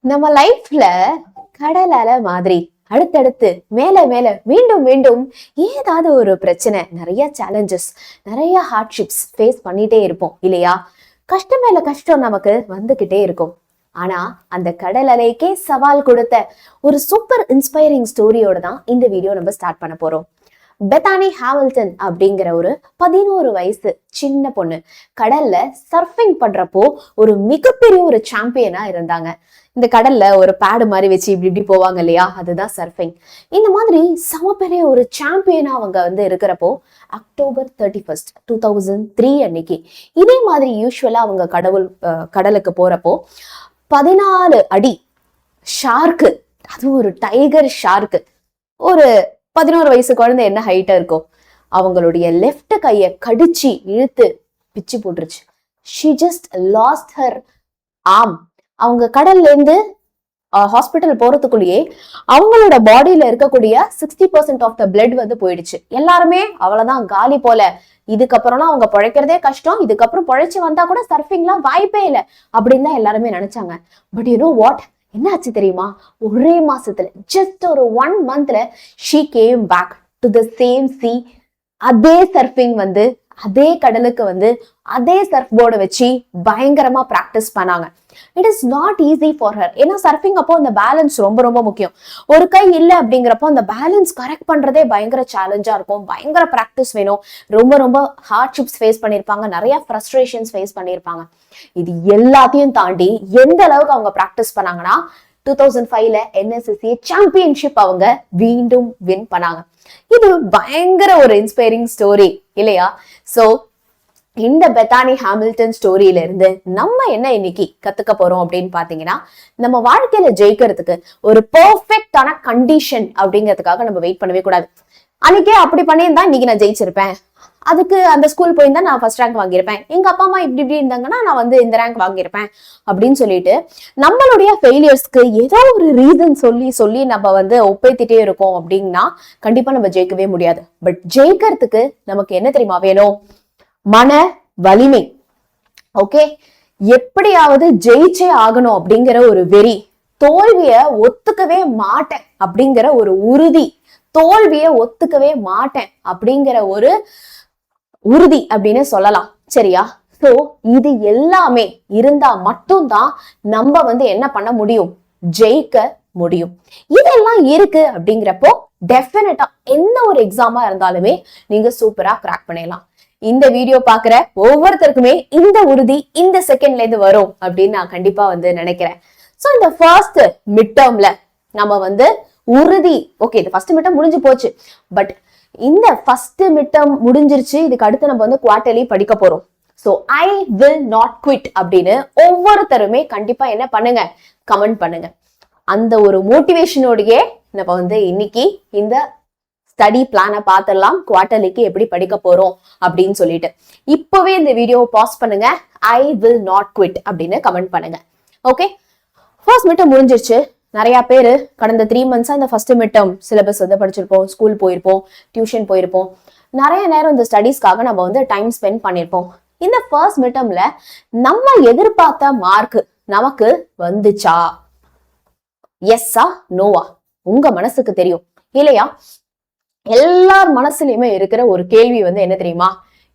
நம்ம லைஃப்ல கடல் அலை மாதிரி அடுத்தடுத்து மேல மேல மீண்டும் மீண்டும் ஏதாவது ஒரு பிரச்சனை, நிறைய சேலஞ்சஸ், நிறைய ஹார்ட்ஷிப்ஸ் ஃபேஸ் பண்ணிட்டே இருப்போம் இல்லையா? கஷ்டம் மேல கஷ்டம் நமக்கு வந்துகிட்டே இருக்கும். ஆனா அந்த கடல் அலைக்கே சவால் கொடுத்த ஒரு சூப்பர் இன்ஸ்பைரிங் ஸ்டோரியோட தான் இந்த வீடியோ நம்ம ஸ்டார்ட் பண்ண போறோம். பெத்தானி ஹாமில்டன் அப்படிங்கிற ஒரு 11 வயசு சின்ன பொண்ணு கடல்ல சர்ஃபிங் பண்றப்போ ஒரு மிகப்பெரிய ஒரு சாம்பியனா இருந்தாங்க. இந்த கடல்ல ஒரு பேடு மாதிரி வச்சு இப்படி இப்படி போவாங்க இல்லையா, அதுதான் சர்ஃபிங். இந்த மாதிரி சம பெரிய ஒரு சாம்பியனா அவங்க இருக்கிறப்போ அக்டோபர் 31, 2003 அன்னைக்கு இதே மாதிரி யூஸ்வலா அவங்க கடலுக்கு போறப்போ 14 அடி ஷார்க்கு, அதுவும் ஒரு டைகர் ஷார்க்கு, ஒரு 11 வயசு குழந்தை என்ன ஹைட்டா இருக்கும், அவங்களுடைய லெஃப்ட் கைய கடிச்சு இழுத்து பிச்சு போட்டுருச்சு. She just lost her arm. அவங்க கடல்ல இருந்து ஹாஸ்பிட்டல் போறதுக்குள்ளேயே அவங்களோட பாடியில இருக்கக்கூடிய 60% ஆஃப் த பிளட் போயிடுச்சு. எல்லாருமே அவ்வளவுதான், காலி போல, இதுக்கப்புறம்லாம் அவங்க பிழைக்கிறதே கஷ்டம், இதுக்கப்புறம் பிழைச்சு வந்தா கூட சர்ஃபிங்லாம் வாய்ப்பே இல்லை அப்படின்னு தான் எல்லாருமே நினைச்சாங்க. பட் யூ நோ வாட், என்ன ஆச்சு தெரியுமா? ஒரே மாசத்துல, ஜஸ்ட் ஒரு 1 monthல she came back to the same sea. அதே சர்ஃபிங் அதே கடலுக்கு அதே சர்ஃப் போர்டை வச்சு பயங்கரமா பிராக்டிஸ் பண்ணாங்க. It is not easy for her. ஏன்னா சர்ஃபிங் அப்போ அந்த பேலன்ஸ் ரொம்ப ரொம்ப முக்கியம். ஒரு கை இல்லை அப்படிங்கிறப்போ அந்த பேலன்ஸ் கரெக்ட் பண்றதே பயங்கர சேலஞ்சா இருக்கும். பயங்கர பிராக்டிஸ் வேணும். ரொம்ப ரொம்ப ஹார்ட்ஷிப்ஸ் ஃபேஸ் பண்ணியிருப்பாங்க, நிறைய ஃப்ரஸ்ட்ரேஷன்ஸ் ஃபேஸ் பண்ணியிருப்பாங்க. இது எல்லாத்தையும் தாண்டி எந்த அளவுக்கு அவங்க பிராக்டிஸ் பண்ணாங்கன்னா 2005ல NSSA சாம்பியன்ஷிப் அவங்க மீண்டும் வின் பண்ணாங்க. இது பயங்கர ஒரு இன்ஸ்பைரிங் ஸ்டோரி இல்லையா? சோ இந்த பெத்தானி ஹாமில்டன் ஸ்டோரியில இருந்து நம்ம என்ன இன்னைக்கு கத்துக்க போறோம் அப்படின்னு பாத்தீங்கன்னா, நம்ம வாழ்க்கையில ஜெயிக்கிறதுக்கு ஒரு பெர்ஃபெக்டான கண்டிஷன் அப்படிங்கிறதுக்காக நம்ம வெயிட் பண்ணவே கூடாது. அன்னைக்கே அப்படி பண்ணியிருந்தா இன்னைக்கு நான் ஜெயிச்சிருப்பேன், அதுக்கு அந்த ஸ்கூல் போயிருந்தா நான் ஃபர்ஸ்ட் ரேங்க் வாங்கியிருப்பேன், எங்க அப்பா அம்மா இப்படி இப்படி இருந்தாங்கன்னா நான் இந்த ரேங்க் வாங்கியிருப்பேன் அப்படின்னு சொல்லிட்டு நம்மளுடைய ஃபெயிலியர்ஸ்க்கு ஏதோ ஒரு ரீசன் சொல்லி நம்ம ஒப்பேத்திட்டே இருக்கோம் அப்படின்னா கண்டிப்பா நம்ம ஜெயிக்கவே முடியாது. பட் ஜெயிக்கிறதுக்கு நமக்கு என்ன தெரியுமா வேணும்? மன வலிமை. ஓகே, எப்படியாவது ஜெயிச்சே ஆகணும் அப்படிங்கிற ஒரு வெறி, தோல்விய ஒத்துக்கவே மாட்டேன் அப்படிங்கிற ஒரு உறுதி, தோல்விய ஒத்துக்கவே மாட்டேன் அப்படிங்கிற ஒரு உறுதி அப்படின்னு சொல்லலாம். சரியா? சோ இது எல்லாமே இருந்தா மட்டும்தான் நம்ம என்ன பண்ண முடியும்? ஜெயிக்க முடியும். இதெல்லாம் இருக்கு அப்படிங்கிறப்போ டெஃபினட்டா எந்த ஒரு எக்ஸாமா இருந்தாலுமே நீங்க சூப்பரா கிராக் பண்ணிடலாம். இந்த வீடியோ பாக்குற ஒவ்வொருத்தருக்குமே இந்த உறுதி இந்த செகண்ட்ல இருந்து வரும் அப்படின்னு நான் கண்டிப்பா நினைக்கிறேன். சோ இந்த ஃபர்ஸ்ட் மிட் டேர்ம்ல நம்ம உறுதி, ஓகே இது ஃபர்ஸ்ட் மிட் டேர்ம் முடிஞ்சு போச்சு, பட் இந்த ஃபர்ஸ்ட் மிட் டேர்ம் முடிஞ்சிருச்சு. இதுக்கு அடுத்து நம்ம குவார்டர்லி படிக்க போறோம். So I will not quit அப்படின்னு ஒவ்வொருத்தருமே கண்டிப்பா என்ன பண்ணுங்க? கமெண்ட் பண்ணுங்க. அந்த ஒரு மோட்டிவேஷனோடயே நம்ம இன்னைக்கு இந்த ஸ்டடி பிளானை பார்த்துடலாம், குவார்டர்லிக்கு எப்படி படிக்க போறோம் அப்படின்னு சொல்லிட்டு. இப்பவே இந்த வீடியோ பாஸ் பண்ணுங்க, ஐ வில் நாட் குவிட் அப்படின்னு கமெண்ட் பண்ணுங்க. ஓகே, ஃபர்ஸ்ட் மிட் டேர்ம் முடிஞ்சிருச்சு. நிறைய பேர் கடந்த 3 months இந்த ஃபர்ஸ்ட் மிட் டேர்ம் சிலபஸ் படிச்சிருப்போம், ஸ்கூல் போயிருப்போம், டியூஷன் போயிருப்போம், நிறைய நேரம் இந்த ஸ்டடீஸ்க்காக நம்ம டைம் ஸ்பெண்ட் பண்ணிருப்போம். இந்த ஃபர்ஸ்ட் மிட் டேர்ம்ல நம்ம எதிர்பார்த்த மார்க் நமக்கு வந்துச்சா? எஸ்ஸா நோவா? உங்க மனசுக்கு தெரியும் இல்லையா? எல்லார் மனசுலயுமே இருக்கிற ஒரு கேள்வி என்ன தெரியுமா?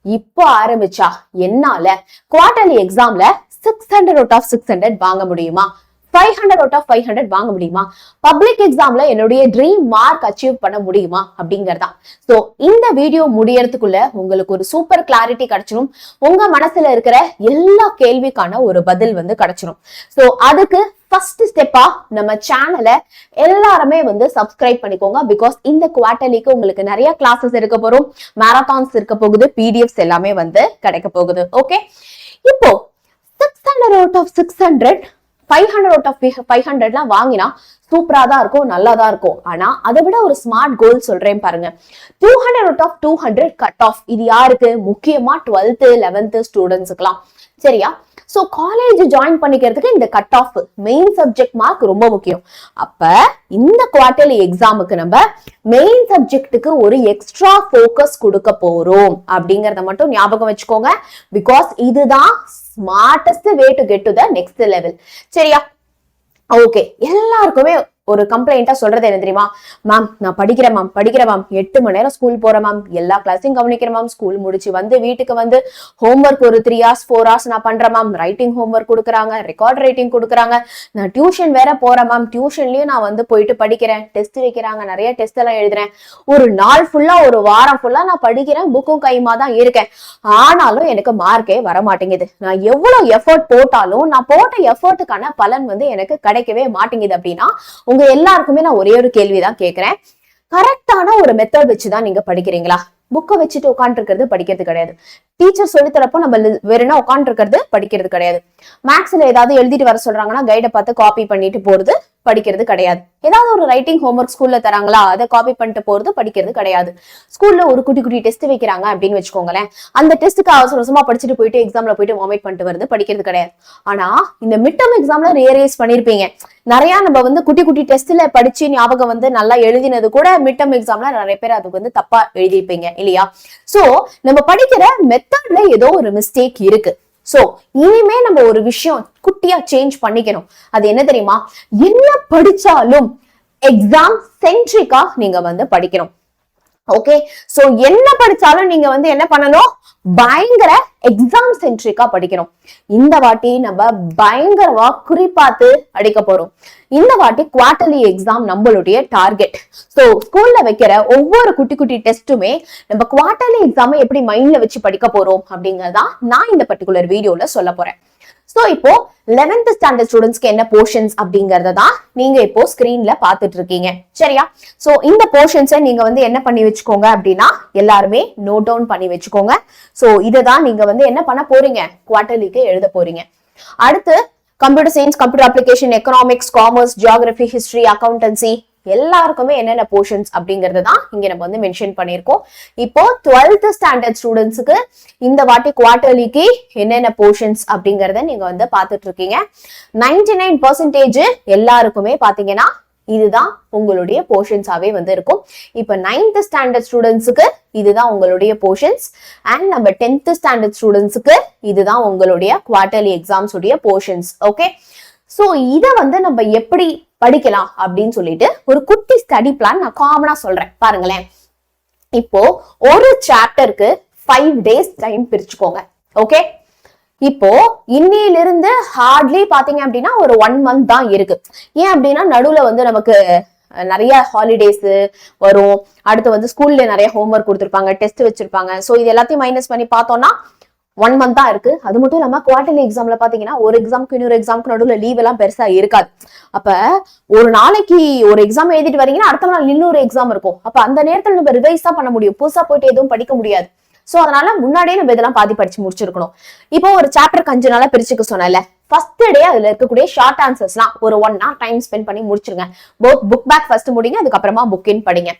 இப்போ ஆரம்பிச்சா என்னால குவார்டர்லி எக்ஸாம்ல 600 out of 600 வாங்க முடியுமா? 500 out of 500 வாங்க முடியுமா? பப்ளிக் எக்ஸாம்ல என்னுடைய ட்ரீம் மார்க் அச்சீவ் பண்ண முடியுமா அப்படிங்கறதா. சோ இந்த வீடியோ முடியறதுக்குள்ள உங்களுக்கு ஒரு சூப்பர் கிளாரிட்டி கிடைச்சிடும். உங்க மனசுல இருக்கிற எல்லா கேள்விக்கான ஒரு பதில் கிடைச்சிடும். சோ அதுக்கு ஃபர்ஸ்ட் ஸ்டெப்பா நம்ம சேனலை எல்லாருமே சப்ஸ்கிரைப் பண்ணிக்கோங்க. பிகாஸ் இந்த குவார்டர்லிக்கு உங்களுக்கு நிறைய கிளாஸஸ் இருக்க போறோம், மேரத்தான்ஸ் இருக்க போகுது, பிடிஎஃப்ஸ் எல்லாமே கிடைக்க போகுது. ஓகே, இப்போ 600 out of 600, 500 out of 500 வாங்கினா சூப்பரா தான் இருக்கும், நல்லா தான் இருக்கும். ஆனா அதை விட ஒரு ஸ்மார்ட் கோல் சொல்றேன் பாருங்க. 200 out of 200 கட் ஆஃப். இது யாருக்கு? முக்கியமா 12th 11th ஸ்டூடெண்ட்ஸுக்குலாம். சரியா? சோ காலேஜ் ஜாயின் பண்ணிக்கிறதுக்கு இந்த cut off main subject mark ரொம்ப முக்கியம். அப்ப இந்த குவார்டர்லி எக்ஸாமுக்கு நம்ம மெயின் சப்ஜெக்ட்டுக்கு ஒரு எக்ஸ்ட்ரா ஃபோக்கஸ் கொடுக்க போறோம் அப்படிங்கறத மட்டும் ஞாபகம் வச்சுக்கோங்க. பிகாஸ் இதுதான் smartest way to get to the next level. சரியா? ஓகே, எல்லாருக்குமே ஒரு கம்ப்ளைண்டா சொல்றது என்ன தெரியுமா? மேம் நான் படிக்கிறேன் மேம் 8 மணி நேரம் ஸ்கூல் போறேன் மேம், எல்லா கிளாஸையும் கவனிக்கிறேன் மேம், ஸ்கூல் முடிச்சு வந்து வீட்டுக்கு வந்து ஹோம்ஒர்க் ஒரு 3 hours 4 hours நான் பண்றேன் மேம், ரைட்டிங் ஹோம்ஒர்க் கொடுக்குறாங்க, ரெக்கார்ட் ரைட்டிங் கொடுக்குறாங்க, நான் டியூஷன் வேற போறேன் மேம், டியூஷன்லயும் நான் வந்து போயிட்டு படிக்கிறேன், டெஸ்ட் வைக்கிறாங்க, நிறைய டெஸ்ட் எல்லாம் எழுதுறேன், ஒரு நாள் ஃபுல்லா ஒரு வாரம் ஃபுல்லா நான் படிக்கிறேன், புக்கும் கையுமா தான் இருக்கேன், ஆனாலும் எனக்கு மார்க்கே வர மாட்டேங்குது, நான் எவ்வளவு எஃபர்ட் போட்டாலும் நான் போட்ட எஃபர்ட்டுக்கான பலன் வந்து எனக்கு கிடைக்கவே மாட்டேங்குது அப்படின்னா உங்க எல்லாருக்குமே நான் ஒரே ஒரு கேள்விதான் கேட்கிறேன். கரெக்டான ஒரு மெத்தட் வச்சுதான் நீங்க படிக்கிறீங்களா? புக்கை வச்சுட்டு உட்காந்து இருக்கிறது படிக்கிறது கிடையாது. டீச்சர் சொல்லி தரப்போ நம்ம வெறும்னா உட்காந்து இருக்கிறது படிக்கிறது கிடையாது. மேக்ஸ்ல ஏதாவது எழுதிட்டு வர சொல்றாங்கன்னா கைடை பார்த்து காப்பி பண்ணிட்டு போறது படிக்கிறது கிடையாது. ஏதாவது ஒரு ரைட்டிங் ஹோம்ஒர்க் ஸ்கூல்ல தராங்களா, அதை காப்பி பண்ணிட்டு போறது படிக்கிறது கிடையாது. ஸ்கூல்ல ஒரு குட்டி குட்டி டெஸ்ட் வைக்கிறாங்க அப்படின்னு வச்சுக்கோங்களேன், அந்த டெஸ்ட்டுக்கு அவசர அவசரமா படிச்சுட்டு போயிட்டு எக்ஸாம்ல போயிட்டு வாமிட் பண்ணிட்டு வருது படிக்கிறது கிடையாது. ஆனா இந்த மிட் டர்ம் எக்ஸாம்ல ரியலைஸ் பண்ணிருப்பீங்க, நிறைய நம்ம வந்து குட்டி குட்டி டெஸ்ட்ல படிச்சு ஞாபகம் வந்து நல்லா எழுதினது கூட மிட் டர்ம் எக்ஸாம்ல நிறைய பேர் அதுக்கு வந்து தப்பா எழுதிருப்பீங்க இல்லையா? சோ நம்ம படிக்கிற மெத்தட்ல ஏதோ ஒரு மிஸ்டேக் இருக்கு. சோ இனிமே நம்ம ஒரு விஷயம் குட்டியா சேஞ்ச் பண்ணிக்கணும். அது என்ன தெரியுமா? என்ன படிச்சாலும் எக்ஸாம் சென்ட்ரிக்கா நீங்க வந்து படிக்கணும். ஓகே, சோ என்ன படிச்சாலும் நீங்க வந்து என்ன பண்ணணும்? பயங்கர எக்ஸாம் சென்ட்ரிக்கா படிக்கணும். இந்த வாட்டி நம்ம பயங்கரமா குறிப்பாத்து அடிக்க போறோம். இந்த வாட்டி குவார்டர்லி எக்ஸாம் நம்மளுடைய டார்கெட். சோ ஸ்கூல்ல வைக்கிற ஒவ்வொரு குட்டி குட்டி டெஸ்ட்டுமே நம்ம குவார்டர்லி எக்ஸாம் எப்படி மைண்ட்ல வச்சு படிக்க போறோம் அப்படிங்கறதான் நான் இந்த பர்டிகுலர் வீடியோல சொல்ல போறேன். சோ இப்போ 11th ஸ்டாண்டர்ட் ஸ்டூடெண்ட்ஸ்க்கு என்ன போர்ஷன்ஸ் அப்படிங்கறத தான் நீங்க இப்போ ஸ்கிரீன்ல பாத்துட்டு இருக்கீங்க, சரியா? சோ இந்த போர்ஷன்ஸை நீங்க வந்து என்ன பண்ணி வச்சுக்கோங்க அப்படின்னா எல்லாருமே நோட் டவுன் பண்ணி வச்சுக்கோங்க. சோ இததான் நீங்க வந்து என்ன பண்ண போறீங்க? குவார்டர்லிக்கு எழுத போறீங்க. அடுத்து computer science, computer application, economics, commerce, geography, history, accountancy எல்லாருக்குமே என்னென்ன போர்ஷன்ஸ் அப்படிங்கறது தான் இங்க நம்ம வந்து மென்ஷன் பண்ணிருக்கோம். இப்போ 12th ஸ்டாண்டர்ட் ஸ்டூடெண்ட்ஸுக்கு இந்த வாட்டி குவார்டர்லிக்கு என்னென்ன போர்ஷன்ஸ் அப்படிங்கறத நீங்க வந்து பாத்துட்டு இருக்கீங்க. 99% எல்லாருக்குமே பாத்தீங்கன்னா இதுதான் உங்களுடைய போர்ஷன்ஸாவே வந்து இருக்கும். இப்ப 9th ஸ்டாண்டர்ட் ஸ்டூடெண்ட்ஸுக்கு இதுதான் உங்களுடைய போர்ஷன்ஸ் அண்ட் நம்ம 10th ஸ்டாண்டர்ட் ஸ்டூடெண்ட்ஸுக்கு இதுதான் உங்களுடைய குவார்டர்லி எக்ஸாம்ஸ் உடைய போர்ஷன்ஸ். ஓகே, சோ இத வந்து நம்ம எப்படி படிக்கலாம் அப்படின்னு சொல்லிட்டு ஒரு குட்டி ஸ்டடி பிளான் நான் காமனா சொல்றேன் பாருங்களேன். இப்போ ஒரு சாப்டருக்கு 5 days டைம் பிரிச்சுக்கோங்க. ஓகே, இப்போ இன்னையிலிருந்து ஹார்ட்லி பாத்தீங்க அப்படின்னா ஒரு 1 month தான் இருக்கு. ஏன் அப்படின்னா நடுவுல வந்து நமக்கு நிறைய ஹாலிடேஸ் வரும், அடுத்து வந்து ஸ்கூல்ல நிறைய ஹோம்ஒர்க் கொடுத்துருப்பாங்க, டெஸ்ட் வச்சிருப்பாங்க. சோ இது எல்லாத்தையும் மைனஸ் பண்ணி பார்த்தோம்னா 1 month தான் இருக்கு. அது மட்டும் இல்லாம குவார்டர்லி எக்ஸாம்ல பாத்தீங்கன்னா ஒரு எக்ஸாம்க்கு இன்னொரு எக்ஸாம்க்கு நடுவுல லீவ் எல்லாம் பெருசா இருக்காது. அப்ப ஒரு நாளைக்கு ஒரு எக்ஸாம் எழுதிட்டு வரீங்கன்னா அடுத்த நாள் இன்னொரு எக்ஸாம் இருக்கும். அப்ப அந்த நேரத்துல நம்ம ரிவைஸ் தான் பண்ண முடியும், புதுசா போயிட்டு எதுவும் படிக்க முடியாது. சோ அதனால முன்னாடியே நம்ம இதெல்லாம் பாதி படிச்சு முடிச்சிருக்கணும். இப்போ ஒரு சாப்டர் 5 நாளா பிரிச்சுக்க சொன்னல, ஃபர்ஸ்ட் டே அதுல இருக்கக்கூடிய ஷார்ட் ஆன்சர்ஸ்லாம் ஒரு 1 hour டைம் ஸ்பெண்ட் பண்ணி முடிச்சிருங்க. புக் பேக் ஃபர்ஸ்ட் முடிங்க, அதுக்கப்புறமா புக் இன் படிங்க.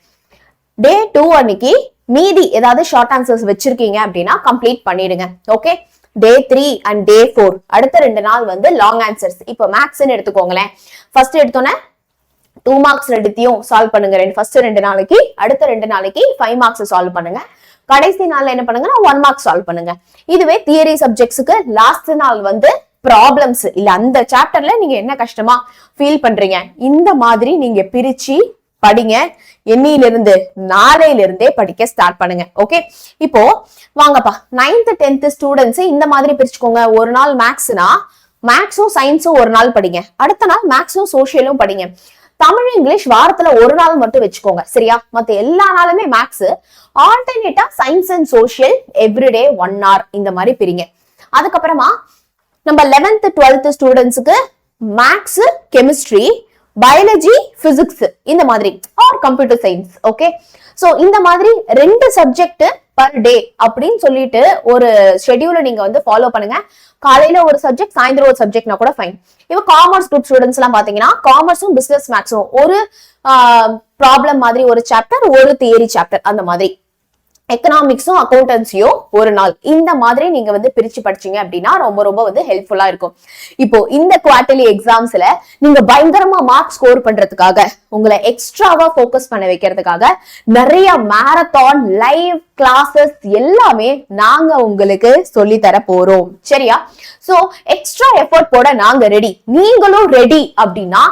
டே 2 அன்னைக்கு மீதி ஏதாவது ஷார்ட் ஆன்சர்ஸ் வச்சிருக்கீங்க அப்படின்னா கம்ப்ளீட் பண்ணிடுங்க. ஓகே, டே 3 அண்ட் டே 4 அடுத்த 2 நாள் வந்து லாங் ஆன்சர்ஸ். இப்போ மேக்ஸ்ன்னு எடுத்துக்கோங்களேன், ஃபர்ஸ்ட் எடுத்தோன்னே 2 marks ரெண்டுத்தையும் சால்வ் பண்ணுங்க. ஃபர்ஸ்ட் 2 நாளைக்கு, அடுத்த 2 நாளைக்கு 5 marks சால்வ் பண்ணுங்க. கடைசி நாள்ல என்ன பண்ணுங்கன்னா 1 mark சால்வ் பண்ணுங்க. இதுவே தியரி சப்ஜெக்ட்ஸுக்கு லாஸ்ட் நாள் வந்து ப்ராப்ளம்ஸ் இல்ல அந்த சாப்டர்ல நீங்க என்ன கஷ்டமா ஃபீல் பண்றீங்க இந்த மாதிரி நீங்க பிரிச்சு படிங்க. எண்ணிலிருந்து நாளையில இருந்தே படிக்க ஸ்டார்ட் பண்ணுங்க. ஓகே, இப்போ வாங்கப்பா 9th 10th ஸ்டூடெண்ட்ஸ் இந்த மாதிரி பிரிச்சுக்கோங்க. ஒரு நாள் மேக்ஸ்னா மேக்ஸும் சயின்ஸும் ஒரு நாள் படிங்க, அடுத்த நாள் மேக்ஸும் சோசியலும் படிங்க. தமிழ் இங்கிலீஷ் வாரத்துல ஒரு நாள் மட்டும் வச்சுக்கோங்க, சரியா? மத்த எல்லா நாளுமே மேக்ஸ், ஆல்டர்னேட்டா science and social everyday 1 hour இந்த மாதிரி பிரிங்க. அதுக்கப்புறமா நம்ம 11th 12th ஸ்டூடெண்ட்ஸுக்கு மேக்ஸ், கெமிஸ்ட்ரி, பயாலஜி, பிசிக்ஸ் இந்த மாதிரி R computer science. Okay, so இந்த மாதிரி 2 சப்ஜெக்ட் பர் டே அப்படின்னு சொல்லிட்டு ஒரு ஷெட்யூல நீங்க வந்து ஃபாலோ பண்ணுங்க. காலையில ஒரு சப்ஜெக்ட், சாயந்தரம் ஒரு சப்ஜெக்ட்னா கூட ஃபைன். இப்போ காமர்ஸ் குரூப் ஸ்டூடெண்ட்ஸ் எல்லாம் பாத்தீங்கன்னா காமர்ஸும் பிசினஸ் மேக்ஸும் ஒரு ப்ராப்ளம் மாதிரி ஒரு சாப்டர், ஒரு தியரி சாப்டர் அந்த மாதிரி. எக்கனாமிக்ஸும் அக்கௌண்டன்சியும் ஒரு நாள் இந்த மாதிரி நீங்க வந்து பிரிச்சு படிச்சீங்க அப்படின்னா ரொம்ப ரொம்ப வந்து ஹெல்ப்ஃபுல்லா இருக்கும். இப்போ இந்த குவார்டர்லி எக்ஸாம்ஸ்ல நீங்க பயங்கரமா மார்க் ஸ்கோர் பண்றதுக்காக, உங்களை எக்ஸ்ட்ராவா போக்கஸ் பண்ண வைக்கிறதுக்காக நிறைய மேரத்தான் லைவ் கிளாஸஸ் எல்லாமே நாங்க உங்களுக்கு சொல்லி தர போறோம். சரியா? சோ எக்ஸ்ட்ரா எஃபோர்ட் போட நாங்க ரெடி, நீங்களும் ரெடி அப்படின்னா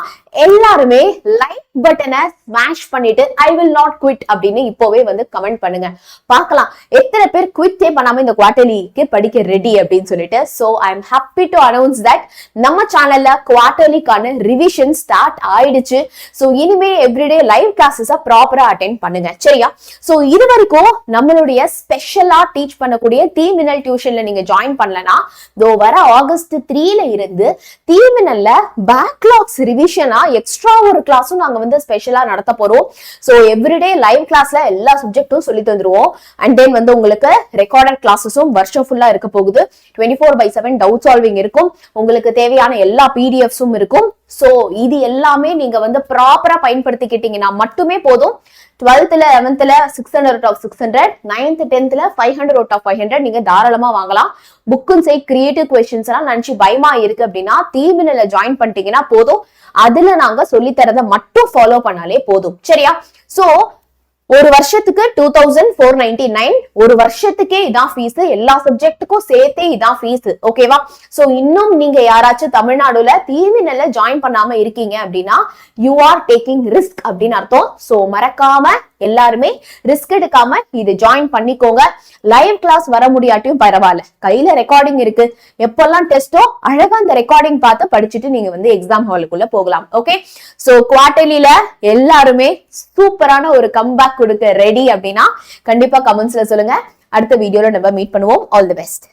எல்லாருமே லைக் பட்டனை ஸ்மாஷ் பண்ணிட்டு ஐ வில் நாட் குவிட் அப்படின்னு இப்போவே வந்து கமெண்ட் பண்ணுங்க. பார்க்கலாம் எத்தனை பேர் குவிட்டே பண்ணாம இந்த குவார்டர்லிக்கு படிக்க ரெடி அப்படின்னு சொல்லிட்டு. So I am happy to announce that நம்ம சேனல்ல குவார்டர்லிக்கான ரிவிஷன் ஸ்டார்ட் ஆயிடுச்சு. சோ இனிமே எவ்ரிடே லைவ் கிளாஸஸ் ப்ராப்பரா அட்டென்ட் பண்ணுங்க. சரியா? சோ இது வரைக்கும் நம்மளுடைய ஸ்பெஷலா டீச் பண்ணக்கூடிய தீமினல் டியூஷன்ல நீங்க ஜாயின் பண்ணலனா தோ வர ஆகஸ்ட் 3ல இருந்து தீமினல்ல பேக்லாக்ஸ் ரிவிஷனா எக்ஸ்ட்ரா ஒரு கிளாஸும் நாங்க வந்து ஸ்பெஷலா நடத்த போறோம். சோ எவ்ரிடே லைவ் கிளாஸ்ல எல்லா சப்ஜெக்டும் சொல்லி தந்துருவோம். அண்ட் தென் வந்து உங்களுக்கு ரெக்கார்டட் கிளாஸஸும் வருஷம் ஃபுல்லா இருக்க போகுது. 24/7 டவுட் சால்விங் இருக்கும். உங்களுக்கு தேவையான எல்லா பிடிஎஃப்ஸும் இருக்கும். சோ இது எல்லாமே நீங்க வந்து ப்ராப்பரா பயன்படுத்திக்கிட்டீங்கன்னா மட்டுமே போதும். 12th 11th 600 out of 600, 9th 10th 500 out of 500 நீங்க தாராளமா வாங்கலாம். புக்கும் சே கிரியேட்டிவ் கொஸ்டின்ஸ் எல்லாம் நினைச்சு பயமா இருக்கு அப்படின்னா தீமினல ஜாயின் பண்ணிட்டீங்கன்னா போதும். அதுல நாங்க சொல்லி தரத மட்டும் ஃபாலோ பண்ணாலே போதும். சரியா? சோ ஒரு வருஷத்துக்கு 2499, ஒரு வருஷத்துக்கே இதான் ஃபீஸ், எல்லா சப்ஜெக்ட்டுக்கும் சேர்த்தே இதான் ஃபீஸ். ஓகேவா? சோ இன்னும் நீங்க யாராச்சும் தமிழ்நாடுல தீமினல்ல ஜாயின் பண்ணாம இருக்கீங்க அப்படின்னா யூ ஆர் டேக்கிங் ரிஸ்க் அப்படின்னு அர்த்தம். சோ மறக்காம எல்லாருமே ரிஸ்க் எடுக்காம இது ஜாயின் பண்ணிக்கோங்க. லைவ் கிளாஸ் வர முடியாட்டியும் பரவாயில்ல, கையில ரெக்கார்டிங் இருக்கு. எப்பெல்லாம் டெஸ்டோ அழகா அந்த ரெக்கார்டிங் பார்த்து படிச்சுட்டு நீங்க வந்து எக்ஸாம் ஹாலுக்குள்ள போகலாம். ஓகே? சோ குவார்டர்லில எல்லாருமே சூப்பரான ஒரு கம்பேக் கொடுக்க ரெடி அப்படின்னா கண்டிப்பா கமெண்ட்ஸ்ல சொல்லுங்க. அடுத்த வீடியோல நம்ம மீட் பண்ணுவோம். All the best.